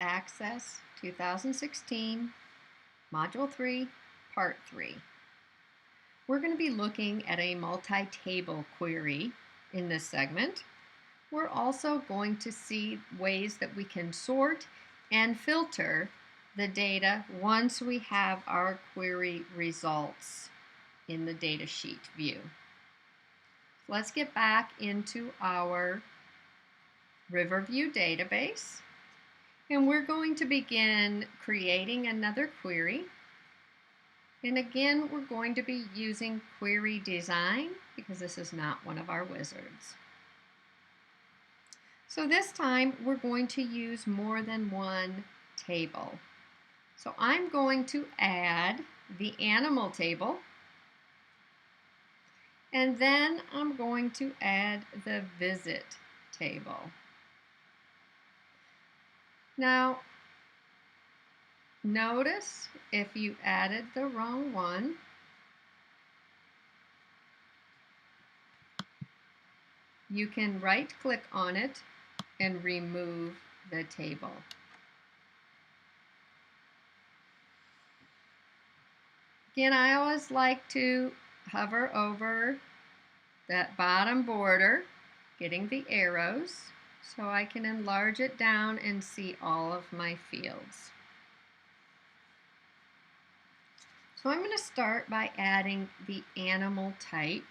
Access 2016, Module 3, Part 3. We're going to be looking at a multi-table query in this segment. We're also going to see ways that we can sort and filter the data once we have our query results in the data sheet view. Let's get back into our Riverview database, and we're going to begin creating another query. And again, we're going to be using query design because this is not one of our wizards. So this time we're going to use more than one table. So I'm going to add the animal table, and then I'm going to add the visit table. Now, notice if you added the wrong one, you can right-click on it and remove the table. Again, I always like to hover over that bottom border, getting the arrows, so I can enlarge it down and see all of my fields. So I'm going to start by adding the animal type.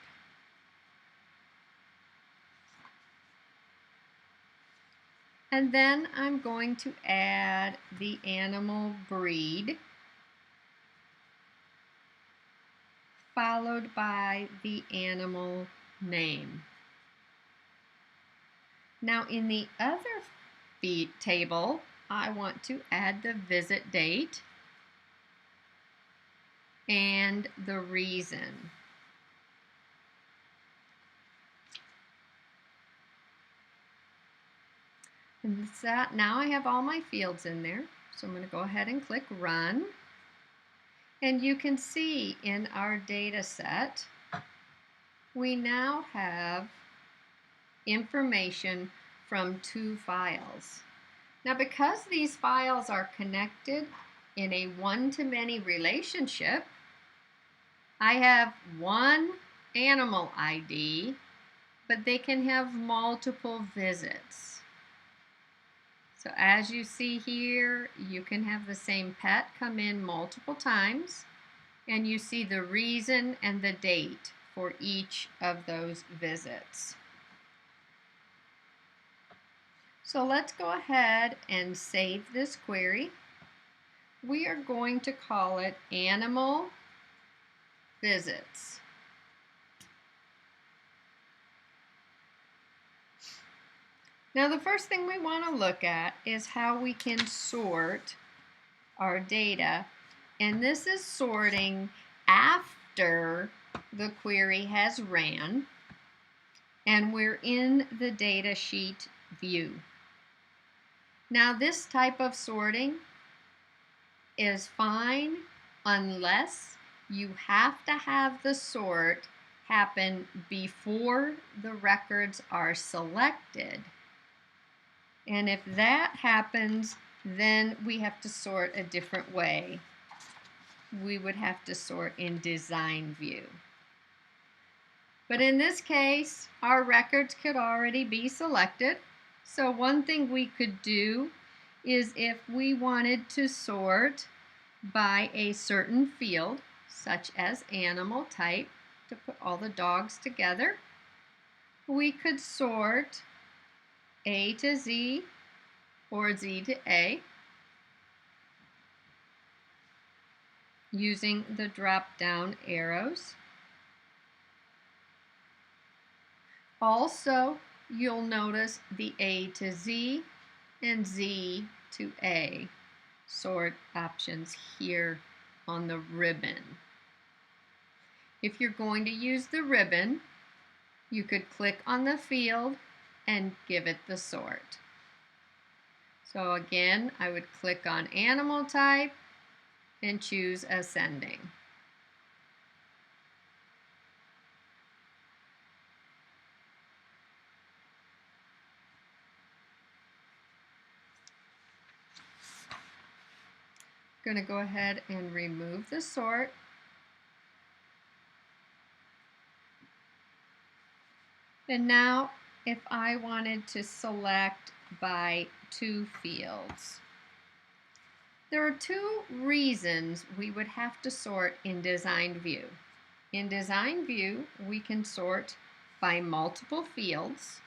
And then I'm going to add the animal breed, followed by the animal name. Now in the other table, I want to add the visit date and the reason. And now I have all my fields in there, so I'm going to go ahead and click Run. And you can see in our data set, we now have information from 2 files. Now because these files are connected in a one-to-many relationship, I have one animal ID, but they can have multiple visits. So as you see here, you can have the same pet come in multiple times, and you see the reason and the date for each of those visits. So let's go ahead and save this query. We are going to call it Animal Visits. Now the first thing we want to look at is how we can sort our data, and this is sorting after the query has ran and we're in the data sheet view. Now this type of sorting is fine unless you have to have the sort happen before the records are selected. And if that happens, then we have to sort a different way. We would have to sort in design view. But in this case, our records could already be selected. So one thing we could do is if we wanted to sort by a certain field, such as animal type, to put all the dogs together, we could sort A to Z or Z to A using the drop-down arrows. Also, you'll notice the A to Z and Z to A sort options here on the ribbon. If you're going to use the ribbon, you could click on the field and give it the sort. So again, I would click on animal type and choose ascending. going to go ahead and remove the sort. And now if I wanted to select by two fields, there are two reasons we would have to sort in Design View. In Design View, we can sort by multiple fields,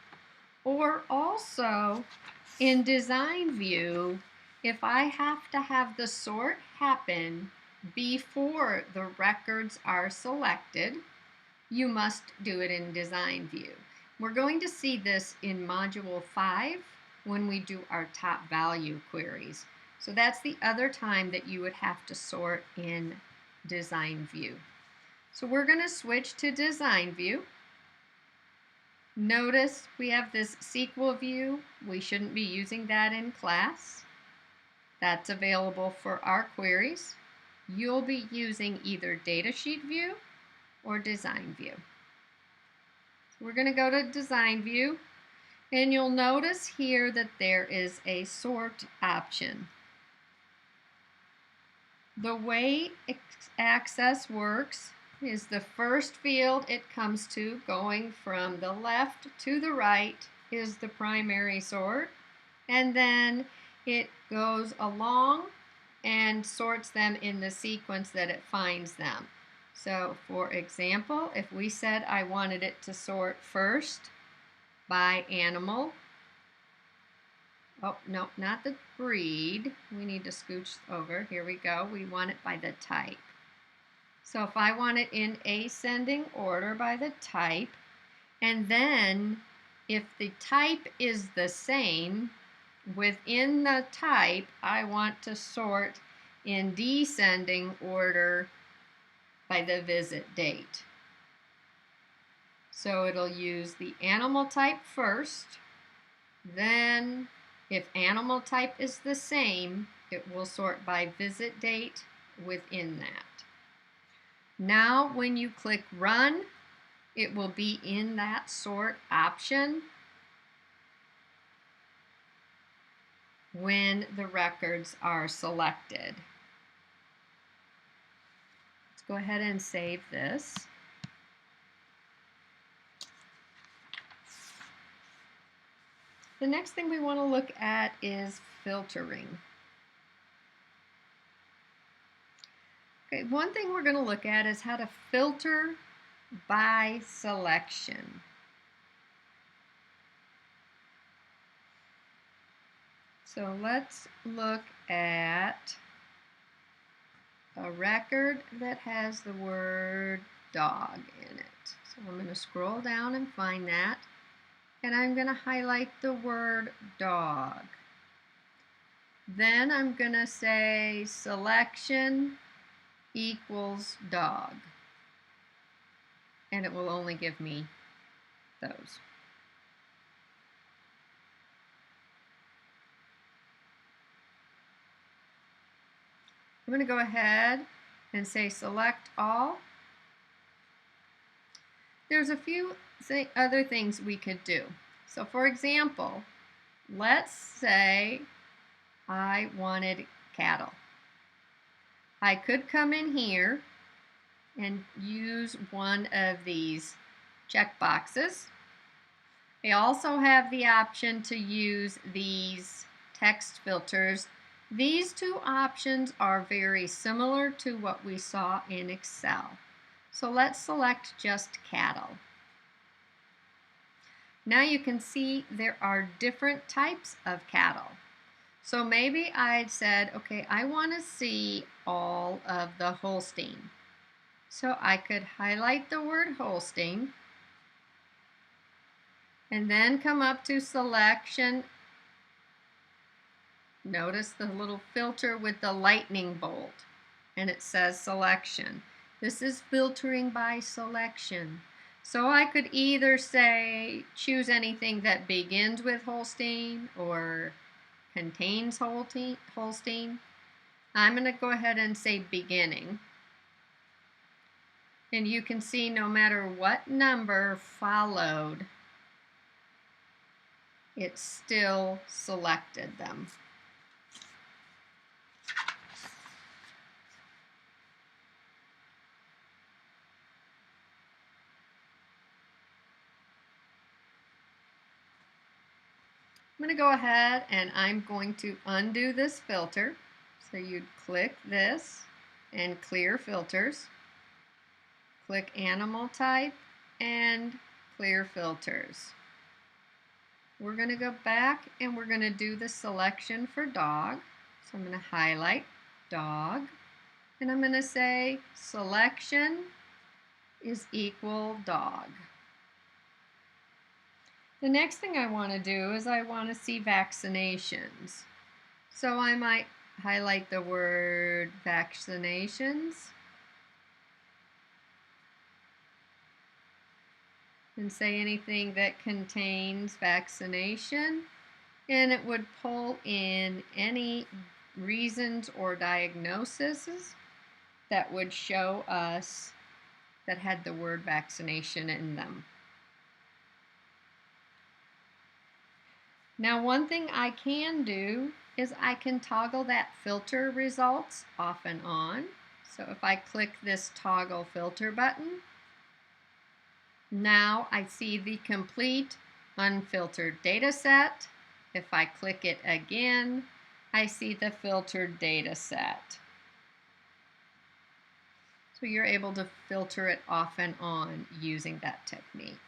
or also in Design View, if I have to have the sort happen before the records are selected, you must do it in Design View. We're going to see this in Module 5 when we do our top value queries. So that's the other time that you would have to sort in Design View. So we're going to switch to Design View. Notice we have this SQL view. We shouldn't be using that in class. That's available for our queries. You'll be using either Datasheet View or Design View. So we're going to go to Design View, and you'll notice here that there is a sort option. The way Access works is the first field it comes to, going from the left to the right, is the primary sort, and then it goes along and sorts them in the sequence that it finds them. So for example, if we said I wanted it to sort first by animal, oh no, not the breed, we need to scooch over, here we go, we want it by the type. So if I want it in ascending order by the type, and then if the type is the same, within the type I want to sort in descending order by the visit date. So it'll use the animal type first, then if animal type is the same, it will sort by visit date within that. Now when you click Run, it will be in that sort option when the records are selected. Let's go ahead and save this. The next thing we want to look at is filtering. Okay, one thing we're going to look at is how to filter by selection. So let's look at a record that has the word dog in it. So I'm going to scroll down and find that, and I'm going to highlight the word dog. Then I'm going to say selection equals dog, and it will only give me those. I'm going to go ahead and say select all. There's a few other things we could do. So for example, let's say I wanted cattle. I could come in here and use one of these checkboxes. I also have the option to use these text filters. These two options are very similar to what we saw in Excel. So let's select just cattle. Now you can see there are different types of cattle. So maybe I'd said, okay, I want to see all of the Holstein. So I could highlight the word Holstein and then come up to selection. Notice the little filter with the lightning bolt, and it says selection. This is filtering by selection. So I could either say choose anything that begins with Holstein or contains Holstein. I'm going to go ahead and say beginning. And you can see no matter what number followed, it still selected them. going to go ahead and I'm going to undo this filter. So you'd click this and clear filters. Click animal type and clear filters. We're going to go back and we're going to do the selection for dog. So I'm going to highlight dog and I'm going to say selection is equal dog. The next thing I want to do is I want to see vaccinations. So I might highlight the word vaccinations and say anything that contains vaccination, and it would pull in any reasons or diagnoses that would show us that had the word vaccination in them. Now, one thing I can do is I can toggle that filter results off and on. So if I click this toggle filter button, now I see the complete unfiltered data set. If I click it again, I see the filtered data set. So you're able to filter it off and on using that technique.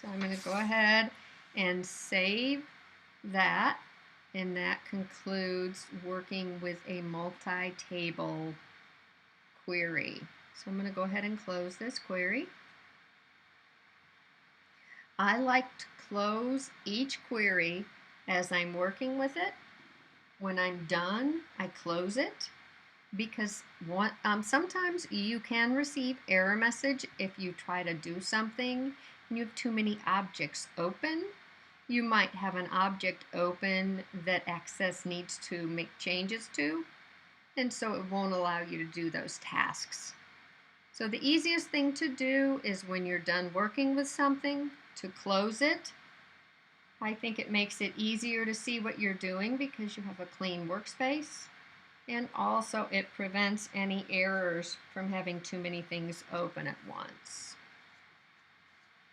So I'm going to go ahead and save that, and that concludes working with a multi-table query. So I'm going to go ahead and close this query. I like to close each query as I'm working with it. When I'm done, I close it because sometimes you can receive error message if you try to do something and you have too many objects open. You might have an object open that Access needs to make changes to, and so it won't allow you to do those tasks. So the easiest thing to do is when you're done working with something to close it. I think it makes it easier to see what you're doing because you have a clean workspace, and also it prevents any errors from having too many things open at once.